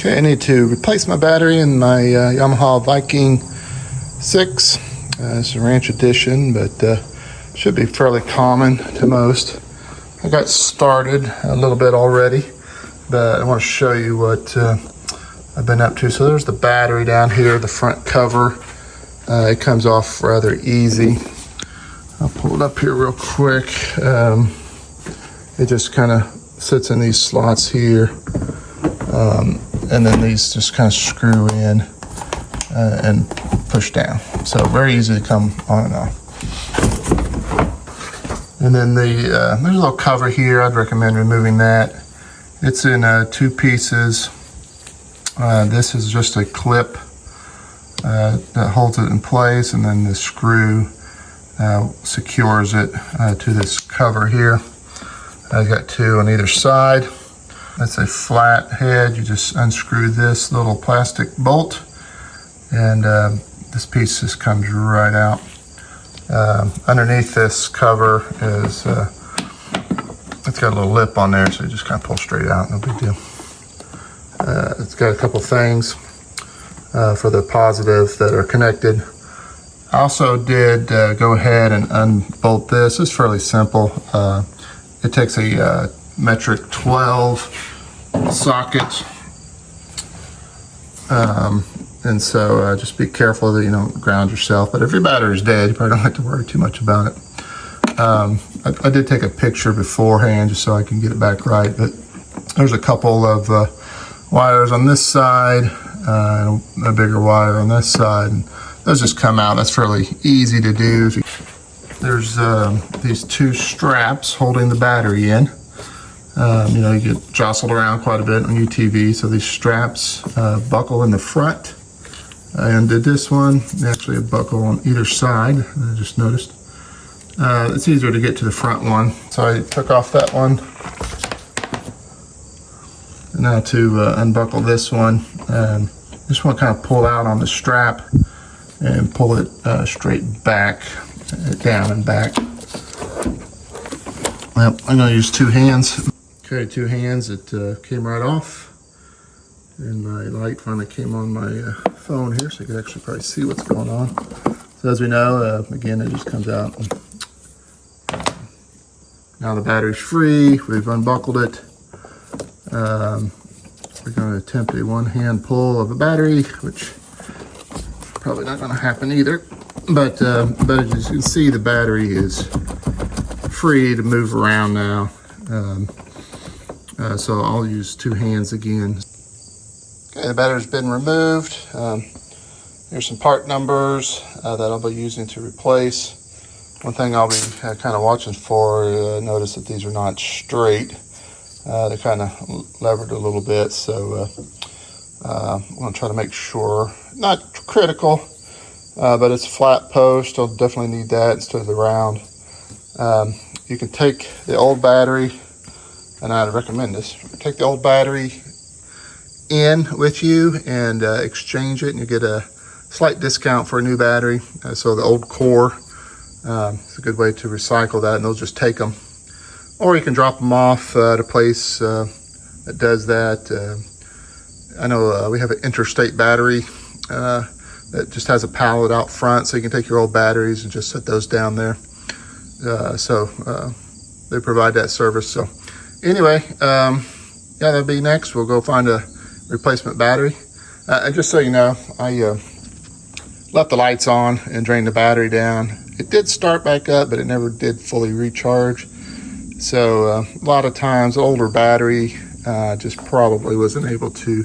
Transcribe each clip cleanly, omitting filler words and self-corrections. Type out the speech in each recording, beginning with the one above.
Okay, I need to replace my battery in my Yamaha Viking VI. It's a ranch edition, but should be fairly common to most. I got started a little bit already, but I want to show you what I've been up to. So there's the battery down here, the front cover. It comes off rather easy. I'll pull it up here real quick. It just kind of sits in these slots here. And then these just kind of screw in and push down. So very easy to come on and off. And then there's a little cover here. I'd recommend removing that. It's in 2 pieces. This is just a clip that holds it in place, and then the screw secures it to this cover here. I've got 2 on either side. That's a flat head. You just unscrew this little plastic bolt, and this piece just comes right out. Underneath this cover is, it's got a little lip on there, so you just kind of pull straight out, no big deal. It's got a couple things for the positive that are connected. I also did go ahead and unbolt this. It's fairly simple. It takes a metric 12 socket, and so just be careful that you don't ground yourself. But if your battery's dead, you probably don't have to worry too much about it. I did take a picture beforehand just so I can get it back right, but there's a couple of wires on this side, and a bigger wire on this side, and those just come out. That's fairly easy to do. There's these 2 straps holding the battery in. You know, you get jostled around quite a bit on UTV, so these straps buckle in the front. And this one, actually a buckle on either side, I just noticed. It's easier to get to the front one. So I took off that one. And now to unbuckle this one, just want to kind of pull out on the strap and pull it straight back, down and back. Well, I'm going to use 2 hands. Okay, 2 hands, it came right off. And my light finally came on my phone here, so you can actually probably see what's going on. So as we know, again, it just comes out. Now the battery's free, we've unbuckled it. We're going to attempt a 1-hand pull of a battery, which probably not going to happen either. But as you can see, the battery is free to move around now. So I'll use 2 hands again. Okay, the battery's been removed. Here's some part numbers that I'll be using to replace. One thing I'll be kind of watching for, notice that these are not straight. They're kind of levered a little bit, so I'm going to try to make sure. Not critical, but it's a flat post. I'll definitely need that instead of the round. You can take the old battery, and I'd recommend this. Take the old battery in with you and exchange it, and you get a slight discount for a new battery. So the old core, it's a good way to recycle that, and they'll just take them. Or you can drop them off at a place that does that. I know we have an interstate battery that just has a pallet out front, so you can take your old batteries and just set those down there. So they provide that service. So anyway, yeah, that'll be next. We'll go find a replacement battery. And just so you know, I left the lights on and drained the battery down. It did start back up, but it never did fully recharge. So a lot of times, older battery just probably wasn't able to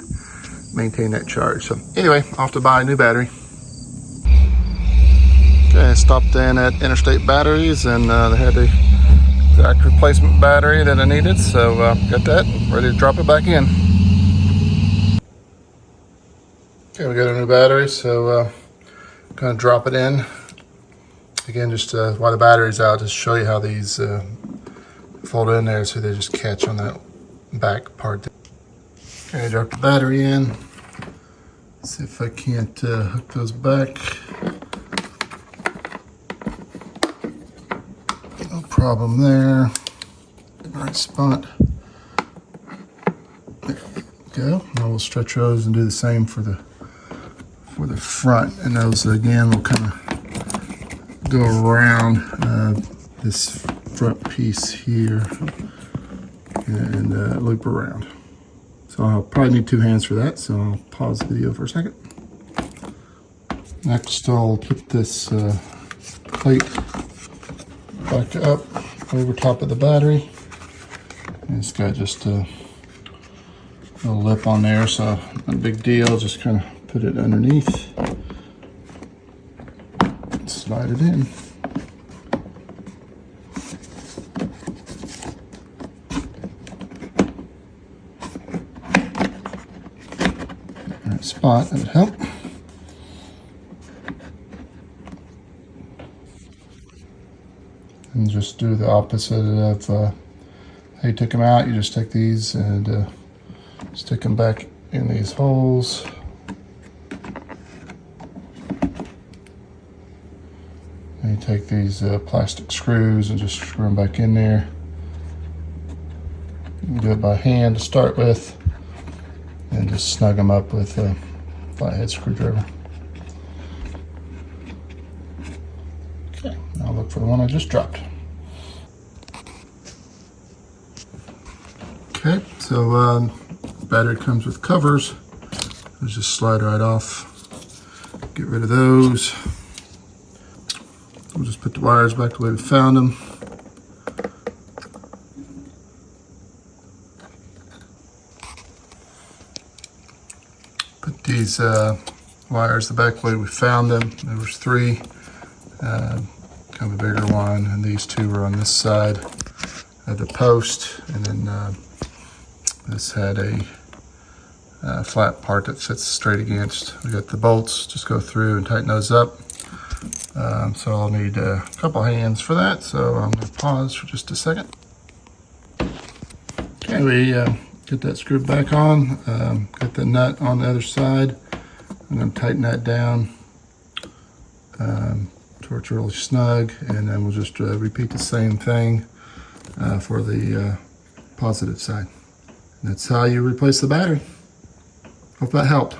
maintain that charge. So anyway, off to buy a new battery. Okay, I stopped in at Interstate Batteries, and they had the exact replacement battery that I needed. So got that, ready to drop it back in. Okay, we got a new battery, so gonna drop it in. Again, just while the battery's out, just show you how these fold in there, so they just catch on that back part. Okay, drop the battery in. See if I can't hook those back. No problem there. Right spot. go. Now we'll stretch those and do the same for the front, and those again will kind of go around this front piece here and loop around. So I'll probably need 2 hands for that, so I'll pause the video for a second. Next I'll put this plate back up over top of the battery. And it's got just a little lip on there, so not a big deal. Just kind of put it underneath, slide it in. Right spot, that would help. And just do the opposite of how you took them out. You just take these and stick them back in these holes. And you take these plastic screws and just screw them back in there. You can do it by hand to start with, and just snug them up with a flathead screwdriver. Okay, now look for the one I just dropped. Okay, so battery comes with covers. Let's just slide right off. Get rid of those. We'll just put the wires back the way we found them. Put these wires the back way we found them. There was 3, kind of a bigger one, and these 2 were on this side of the post, and then this had a flat part that sits straight against. We got the bolts, just go through and tighten those up. So I'll need a couple hands for that, so I'm going to pause for just a second. Okay, we get that screwed back on, got the nut on the other side. I'm going to tighten that down to where it's really snug, and then we'll just repeat the same thing for the positive side. And that's how you replace the battery. Hope that helped.